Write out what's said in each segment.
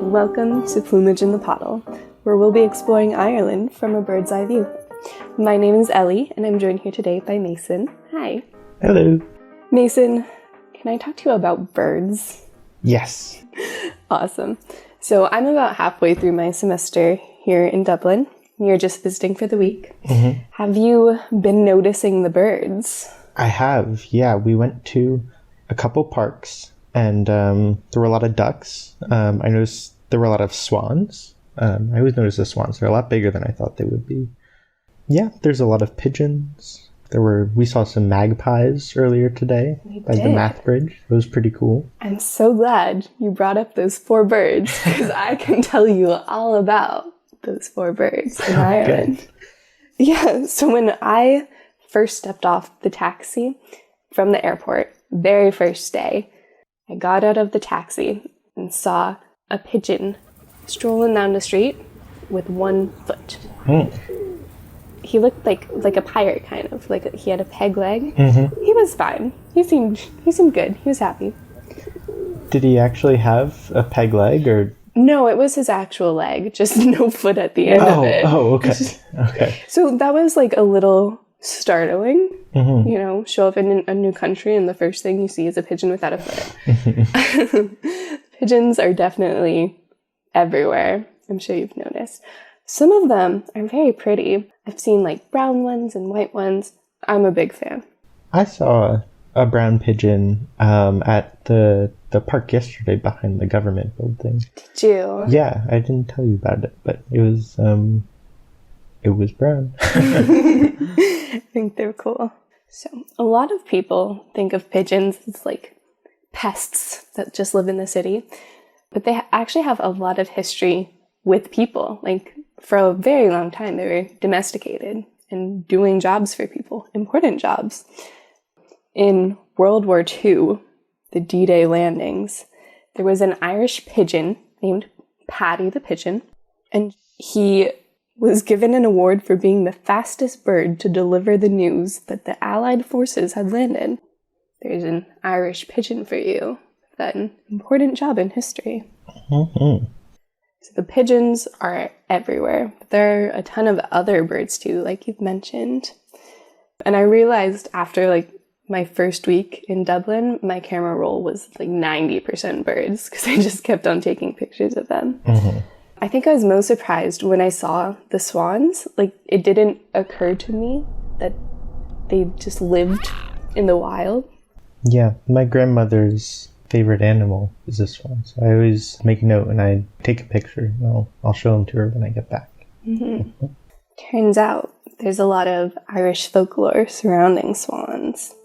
Welcome to Plumage in the Poddle, where we'll be exploring Ireland from a bird's eye view. My name is Ellie, and I'm joined here today by Mason. Hi. Hello. Mason, can I talk to you about birds? Yes. Awesome. So I'm about halfway through my semester here in Dublin. You're just visiting for the week. Mm-hmm. Have you been noticing the birds? I have, yeah. We went to a couple parks, and there were a lot of ducks. I noticed there were a lot of swans. I always notice the swans. They're a lot bigger than I thought they would be. Yeah, there's a lot of pigeons. We saw some magpies earlier today by the math bridge. It was pretty cool. I'm so glad you brought up those 4 birds, because I can tell you all about those 4 birds in Ireland. Yeah, so when I first stepped off the taxi from the airport, very first day, I got out of the taxi and saw a pigeon strolling down the street with 1 foot. He looked like a pirate, kind of. Like he had a peg leg. Mm-hmm. He was fine. He seemed good. He was happy. Did he actually have a peg leg, or? No, it was his actual leg, just no foot at the end of it. Oh, okay. Okay. So that was like a little startling. Mm-hmm. You know, show up in a new country and the first thing you see is a pigeon without a foot. Pigeons are definitely everywhere. I'm sure you've noticed. Some of them are very pretty. I've seen like brown ones and white ones. I'm a big fan. I saw a brown pigeon at the park yesterday behind the government building. Did you? Yeah, I didn't tell you about it, but it was brown. I think they're cool. So a lot of people think of pigeons as like pests that just live in the city, but they actually have a lot of history with people. Like for a very long time, they were domesticated and doing jobs for people, important jobs. In World War II, the D-Day landings, there was an Irish pigeon named Paddy the Pigeon, and he was given an award for being the fastest bird to deliver the news that the Allied forces had landed. There's an Irish pigeon for you. That's an important job in history. Mm-hmm. So the pigeons are everywhere. But there are a ton of other birds too, like you've mentioned. And I realized after like my first week in Dublin, my camera roll was like 90% birds because I just kept on taking pictures of them. Mm-hmm. I think I was most surprised when I saw the swans. Like, it didn't occur to me that they just lived in the wild. Yeah, my grandmother's favorite animal is a swan. So I always make a note and I take a picture. And I'll show them to her when I get back. Mm-hmm. Turns out there's a lot of Irish folklore surrounding swans.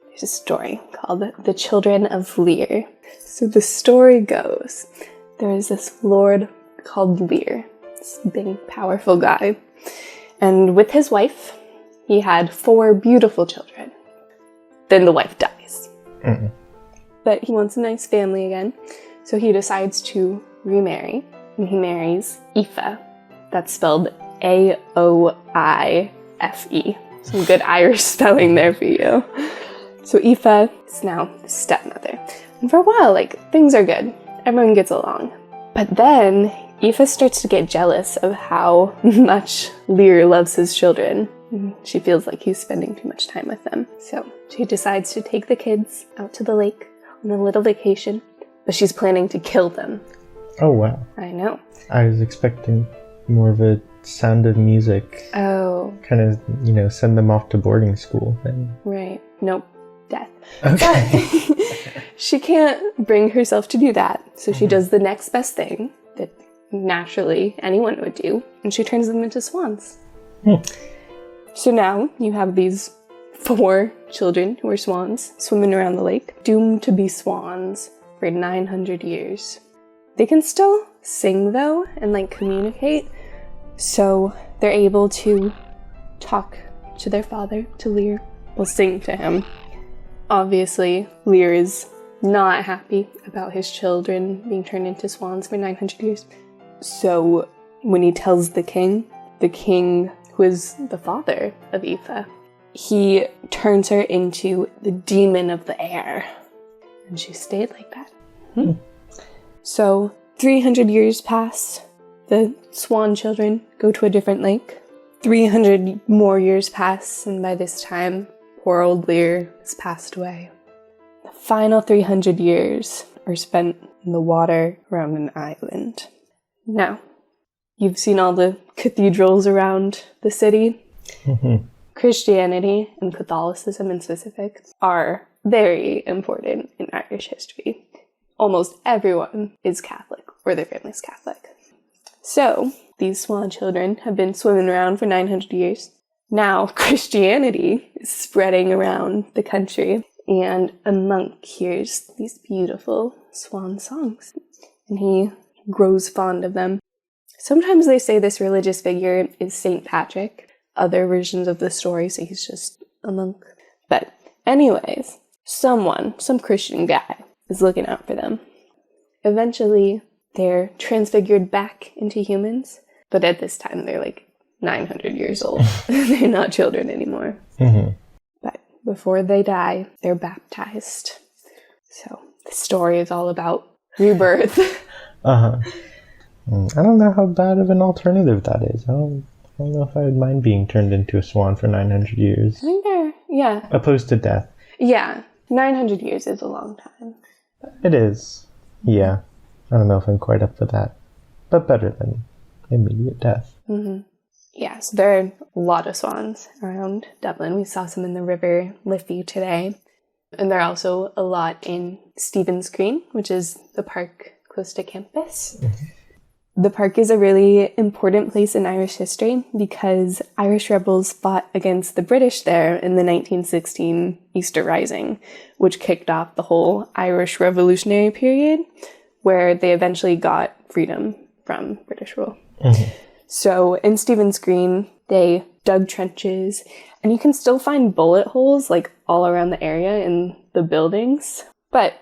There's a story called The Children of Lear. So the story goes, there is this lord called Lear, this big, powerful guy. And with his wife, he had 4 beautiful children. Then the wife dies. Mm-hmm. But he wants a nice family again, so he decides to remarry, and he marries Aoife. That's spelled A-O-I-F-E. Some good Irish spelling there for you. So Aoife is now the stepmother. And for a while, like, things are good. Everyone gets along. But then Aoife starts to get jealous of how much Lear loves his children. She feels like he's spending too much time with them. So she decides to take the kids out to the lake on a little vacation, but she's planning to kill them. Oh, wow. I know. I was expecting more of a Sound of Music. Oh. Kind of, send them off to boarding school. Right. Nope. Death. Okay. But she can't bring herself to do that, so she does the next best thing that naturally anyone would do, and she turns them into swans. So now you have these 4 children who are swans swimming around the lake, doomed to be swans for 900 years. They can still sing though and like communicate, so they're able to talk to their father, to Lear, will sing to him. Obviously, Lear is not happy about his children being turned into swans for 900 years. So when he tells the king who is the father of Aoife, he turns her into the demon of the air. And she stayed like that. So 300 years pass. The Swan children go to a different lake. 300 more years pass, and by this time, poor old Lear has passed away. The final 300 years are spent in the water around an island. Now, you've seen all the cathedrals around the city. Mm-hmm. Christianity and Catholicism in specific are very important in Irish history. Almost everyone is Catholic, or their family's Catholic. So, these Swan children have been swimming around for 900 years. Now, Christianity is spreading around the country, and a monk hears these beautiful swan songs, and he grows fond of them. Sometimes they say this religious figure is Saint Patrick. Other versions of the story say he's just a monk. But anyways, some Christian guy is looking out for them. Eventually, they're transfigured back into humans, but at this time they're like 900 years old. They're not children anymore. Mm-hmm. But before they die, they're baptized. So the story is all about rebirth. Uh-huh. I don't know how bad of an alternative that is. I don't know if I would mind being turned into a swan for 900 years. I think yeah. Opposed to death. Yeah, 900 years is a long time. It is. Yeah. I don't know if I'm quite up for that. But better than immediate death. Mm-hmm. Yeah, so there are a lot of swans around Dublin. We saw some in the River Liffey today. And there are also a lot in Stephen's Green, which is the park close to campus. Mm-hmm. The park is a really important place in Irish history because Irish rebels fought against the British there in the 1916 Easter Rising, which kicked off the whole Irish Revolutionary period, where they eventually got freedom from British rule. Mm-hmm. So in Stephen's Green, they dug trenches, and you can still find bullet holes like all around the area in the buildings. But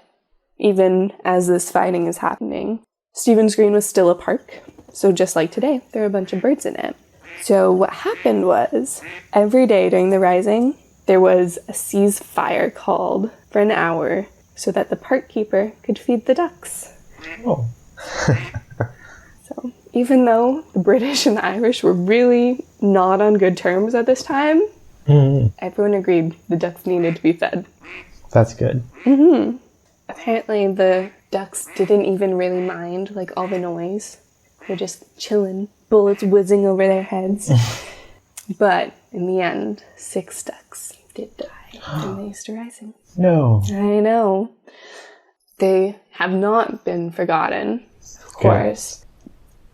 even as this fighting is happening, Stephen's Green was still a park. So just like today, there are a bunch of birds in it. So what happened was, every day during the Rising, there was a ceasefire called for an hour so that the park keeper could feed the ducks. Oh. So even though the British and the Irish were really not on good terms at this time, everyone agreed the ducks needed to be fed. That's good. Mm-hmm. Apparently the ducks didn't even really mind like all the noise. They're just chilling, bullets whizzing over their heads. But in the end, 6 ducks did die in the Easter Rising. No. I know. They have not been forgotten, of course.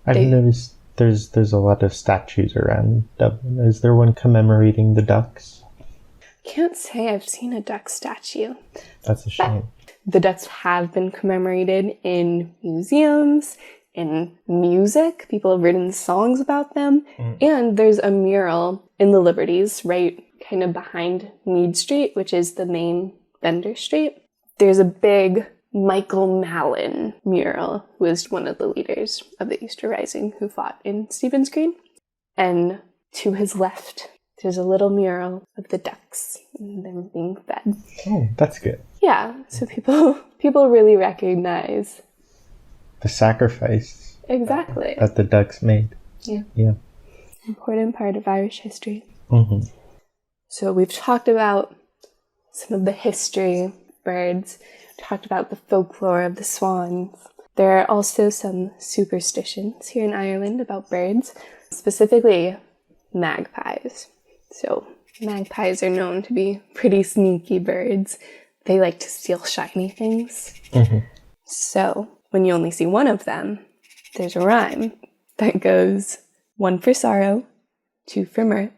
I've noticed there's a lot of statues around Dublin. Is there one commemorating the ducks? Can't say I've seen a duck statue. That's a shame. The ducks have been commemorated in museums, in music. People have written songs about them. And there's a mural in the Liberties, right kind of behind Mead Street, which is the main vendor street. There's a big Michael Mallon mural, who is one of the leaders of the Easter Rising who fought in Stephen's Green. And to his left, there's a little mural of the ducks and them being fed. Oh, that's good. Yeah, so people really recognize the sacrifice. Exactly. That the ducks made. Yeah. Important part of Irish history. Mm-hmm. So we've talked about some of the history of birds, talked about the folklore of the swans. There are also some superstitions here in Ireland about birds, specifically magpies. So magpies are known to be pretty sneaky birds. They like to steal shiny things. Mm-hmm. So when you only see one of them, there's a rhyme that goes 1 for sorrow, 2 for mirth,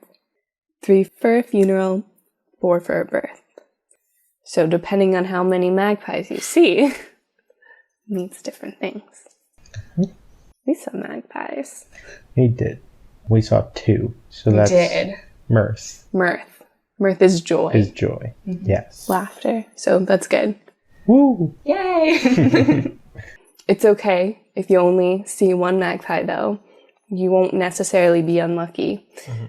3 for a funeral, 4 for a birth. So depending on how many magpies you see, means different things. Mm-hmm. We saw magpies. We did. We saw 2. So that's mirth. Mirth is joy. Mm-hmm. Yes. Laughter. So that's good. Woo! Yay! It's okay if you only see one magpie, though. You won't necessarily be unlucky. Mm-hmm.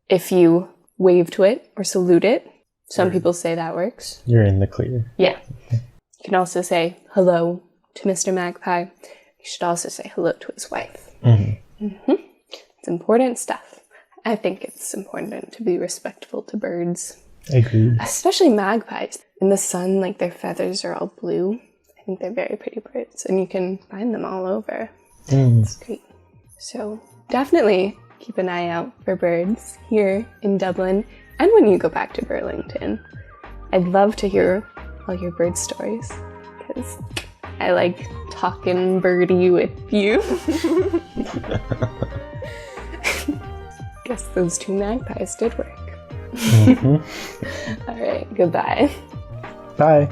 If you wave to it or salute it, some people say that works. You're in the clear. Yeah. You can also say hello to Mr. Magpie. Make should also say hello to his wife. Mm-hmm. It's important stuff. I think it's important to be respectful to birds. Agreed. Especially magpies. In the sun, like their feathers are all blue. I think they're very pretty birds, and you can find them all over. It's great. So definitely keep an eye out for birds here in Dublin and when you go back to Burlington. I'd love to hear all your bird stories because I like talking birdie with you. Guess those 2 magpies did work. All right, goodbye. Bye.